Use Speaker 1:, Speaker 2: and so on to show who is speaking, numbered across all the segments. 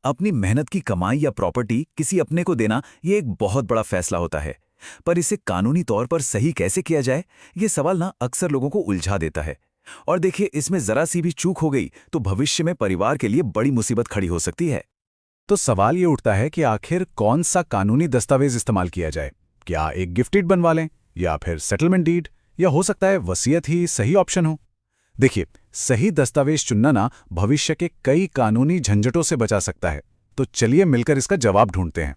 Speaker 1: अपनी मेहनत की कमाई या प्रॉपर्टी किसी अपने को देना ये एक बहुत बड़ा फैसला होता है। पर इसे कानूनी तौर पर सही कैसे किया जाए, ये सवाल ना अक्सर लोगों को उलझा देता है। और देखिए, इसमें जरा सी भी चूक हो गई तो भविष्य में परिवार के लिए बड़ी मुसीबत खड़ी हो सकती है।
Speaker 2: तो सवाल ये उठता है कि आखिर कौन सा कानूनी दस्तावेज इस्तेमाल किया जाए। क्या एक गिफ्ट डीड बनवा लें, या फिर सेटलमेंट डीड, या हो सकता है वसीयत ही सही ऑप्शन हो। देखिए, सही दस्तावेज चुनना ना भविष्य के कई कानूनी झंझटों से बचा सकता है। तो चलिए मिलकर इसका जवाब ढूंढते हैं।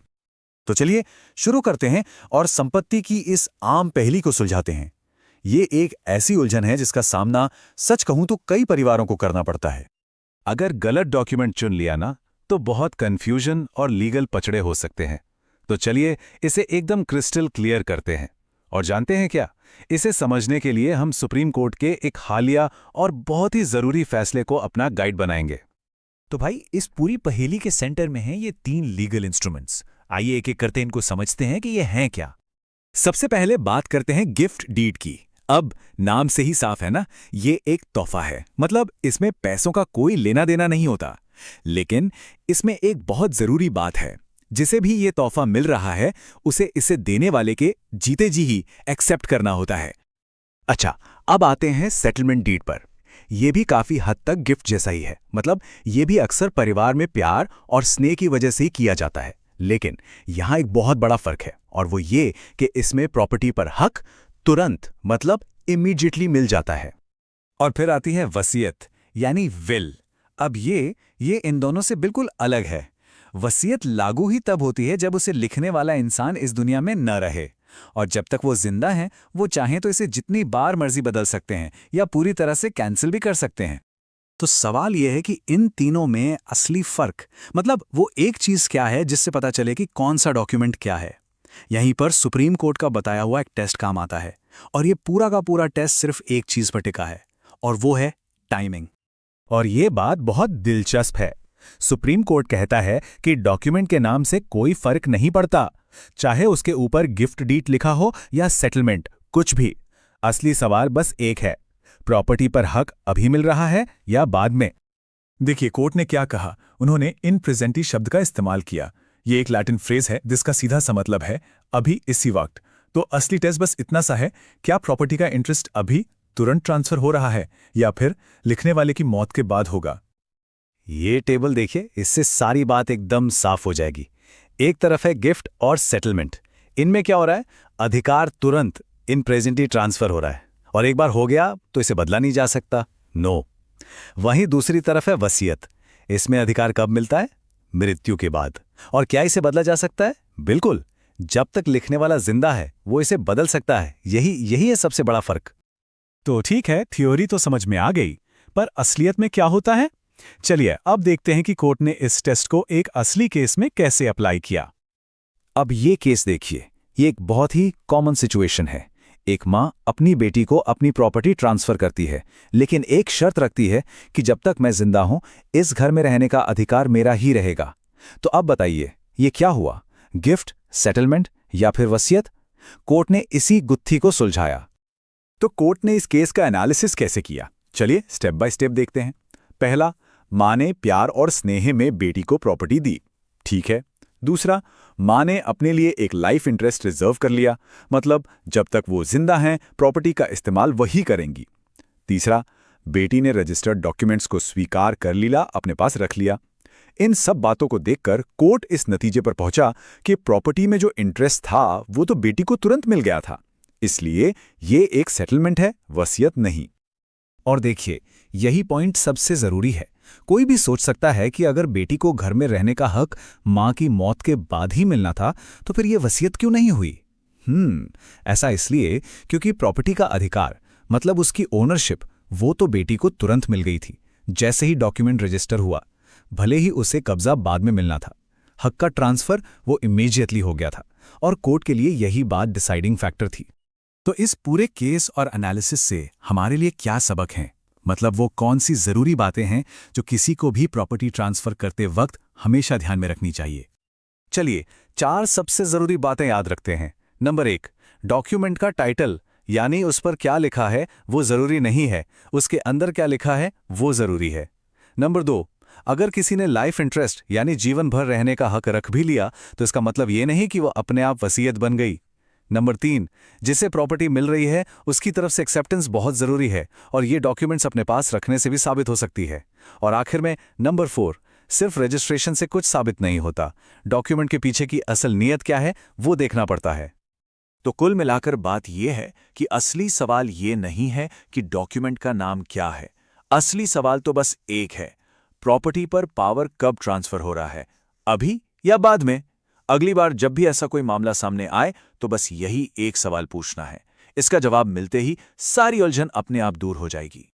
Speaker 1: तो चलिए शुरू करते हैं और संपत्ति की इस आम पहेली को सुलझाते हैं। ये एक ऐसी उलझन है जिसका सामना सच कहूं तो कई परिवारों को करना पड़ता है।
Speaker 2: अगर गलत डॉक्यूमेंट चुन लिया ना, तो बहुत कंफ्यूजन और लीगल पचड़े हो सकते हैं। तो चलिए इसे एकदम क्रिस्टल क्लियर करते हैं। और जानते हैं क्या, इसे समझने के लिए हम सुप्रीम कोर्ट के एक हालिया और बहुत ही जरूरी फैसले को अपना गाइड बनाएंगे।
Speaker 1: तो भाई, इस पूरी पहेली के सेंटर में हैं ये 3 लीगल इंस्ट्रूमेंट्स। आइए एक एक करते इनको समझते हैं कि ये हैं क्या। सबसे पहले बात करते हैं गिफ्ट डीड की। अब नाम से ही साफ है ना, ये एक तोहफा है, मतलब इसमें पैसों का कोई लेना देना नहीं होता। लेकिन इसमें एक बहुत जरूरी बात है, जिसे भी ये तोहफा मिल रहा है उसे इसे देने वाले के जीते जी ही एक्सेप्ट करना होता है। अच्छा, अब आते हैं सेटलमेंट डीड पर। यह भी काफी हद तक गिफ्ट जैसा ही है, मतलब ये भी अक्सर परिवार में प्यार और स्नेह की वजह से ही किया जाता है। लेकिन यहां एक बहुत बड़ा फर्क है, और वो ये कि इसमें प्रॉपर्टी पर हक तुरंत, मतलब इमीडिएटली मिल जाता है। और फिर आती है वसीयत, यानी विल। अब ये इन दोनों से बिल्कुल अलग है। वसीयत लागू ही तब होती है जब उसे लिखने वाला इंसान इस दुनिया में न रहे, और जब तक वो जिंदा हैं, वो चाहें तो इसे जितनी बार मर्जी बदल सकते हैं या पूरी तरह से कैंसिल भी कर सकते हैं। तो सवाल यह है कि इन तीनों में असली फर्क, मतलब वो एक चीज क्या है जिससे पता चले कि कौन सा डॉक्यूमेंट क्या है। यहीं पर सुप्रीम कोर्ट का बताया हुआ एक टेस्ट काम आता है, और ये पूरा का पूरा टेस्ट सिर्फ एक चीज पर टिका है, और वो है टाइमिंग।
Speaker 2: और ये बात बहुत दिलचस्प है। सुप्रीम कोर्ट कहता है कि डॉक्यूमेंट के नाम से कोई फर्क नहीं पड़ता, चाहे उसके ऊपर गिफ्ट डीड लिखा हो या सेटलमेंट, कुछ भी। असली सवाल बस एक है, प्रॉपर्टी पर हक अभी मिल रहा है या बाद में।
Speaker 3: देखिए कोर्ट ने क्या कहा, उन्होंने इन प्रेजेंटी शब्द का इस्तेमाल किया। ये एक लैटिन फ्रेज है जिसका सीधा सा मतलब है अभी, इसी वक्त। तो असली टेस्ट बस इतना सा है, क्या प्रॉपर्टी का इंटरेस्ट अभी तुरंत ट्रांसफर हो रहा है या फिर लिखने वाले की मौत के बाद होगा।
Speaker 1: ये टेबल देखिए, इससे सारी बात एकदम साफ हो जाएगी। एक तरफ है गिफ्ट और सेटलमेंट, इनमें क्या हो रहा है, अधिकार तुरंत इन प्रेजेंट ही ट्रांसफर हो रहा है, और एक बार हो गया तो इसे बदला नहीं जा सकता, नो। वहीं दूसरी तरफ है वसीयत, इसमें अधिकार कब मिलता है, मृत्यु के बाद। और क्या इसे बदला जा सकता है, बिल्कुल, जब तक लिखने वाला जिंदा है वो इसे बदल सकता है। यही है सबसे बड़ा फर्क।
Speaker 2: तो ठीक है, थ्योरी तो समझ में आ गई, पर असलियत में क्या होता है? चलिए अब देखते हैं कि कोर्ट ने इस टेस्ट को एक असली केस में कैसे अप्लाई किया।
Speaker 1: अब ये केस देखिए, ये एक बहुत ही कॉमन सिचुएशन है। एक माँ अपनी बेटी को अपनी प्रॉपर्टी ट्रांसफर करती है, लेकिन एक शर्त रखती है कि जब तक मैं जिंदा हूं, इस घर में रहने का अधिकार मेरा ही रहेगा। तो अब बताइए, ये क्या हुआ, गिफ्ट, सेटलमेंट या फिर वसीयत? कोर्ट ने इसी गुत्थी को सुलझाया।
Speaker 3: तो कोर्ट ने इस केस का एनालिसिस कैसे किया, चलिए स्टेप बाय स्टेप देखते हैं। पहला, मां ने प्यार और स्नेह में बेटी को प्रॉपर्टी दी, ठीक है। दूसरा, मां ने अपने लिए एक लाइफ इंटरेस्ट रिजर्व कर लिया, मतलब जब तक वो जिंदा हैं प्रॉपर्टी का इस्तेमाल वही करेंगी। तीसरा, बेटी ने रजिस्टर्ड डॉक्यूमेंट्स को स्वीकार कर लिया, अपने पास रख लिया। इन सब बातों को देखकर कोर्ट इस नतीजे पर पहुंचा कि प्रॉपर्टी में जो इंटरेस्ट था वो तो बेटी को तुरंत मिल गया था, इसलिए ये एक सेटलमेंट है, वसीयत नहीं।
Speaker 1: और देखिए, यही पॉइंट सबसे जरूरी है। कोई भी सोच सकता है कि अगर बेटी को घर में रहने का हक मां की मौत के बाद ही मिलना था, तो फिर यह वसीयत क्यों नहीं हुई? ऐसा इसलिए क्योंकि प्रॉपर्टी का अधिकार, मतलब उसकी ओनरशिप, वो तो बेटी को तुरंत मिल गई थी जैसे ही डॉक्यूमेंट रजिस्टर हुआ, भले ही उसे कब्जा बाद में मिलना था। हक का ट्रांसफर वो इमीडिएटली हो गया था, और कोर्ट के लिए यही बात डिसाइडिंग फैक्टर थी। तो इस पूरे केस और एनालिसिस से हमारे लिए क्या सबक हैं, मतलब वो कौन सी जरूरी बातें हैं जो किसी को भी प्रॉपर्टी ट्रांसफर करते वक्त हमेशा ध्यान में रखनी चाहिए? चलिए 4 सबसे जरूरी बातें याद रखते हैं। नंबर 1, डॉक्यूमेंट का टाइटल, यानी उस पर क्या लिखा है वो जरूरी नहीं है, उसके अंदर क्या लिखा है वो जरूरी है। नंबर 2,
Speaker 2: अगर किसी ने लाइफ इंटरेस्ट यानी जीवन भर रहने का हक रख भी लिया तो इसका मतलब ये नहीं कि वो अपने आप वसीयत बन गई। नंबर 3, जिसे प्रॉपर्टी मिल रही है उसकी तरफ से एक्सेप्टेंस बहुत जरूरी है और ये डॉक्यूमेंट्स अपने पास रखने से भी साबित हो सकती है। और आखिर में नंबर 4, सिर्फ रजिस्ट्रेशन से कुछ साबित नहीं होता, डॉक्यूमेंट के पीछे की असल नीयत क्या है वो देखना पड़ता है।
Speaker 3: तो कुल मिलाकर बात यह है कि असली सवाल ये नहीं है कि डॉक्यूमेंट का नाम क्या है। असली सवाल तो बस एक है, प्रॉपर्टी पर पावर कब ट्रांसफर हो रहा है, अभी या बाद में। अगली बार जब भी ऐसा कोई मामला सामने आए तो बस यही एक सवाल पूछना है। इसका जवाब मिलते ही सारी उलझन अपने आप दूर हो जाएगी।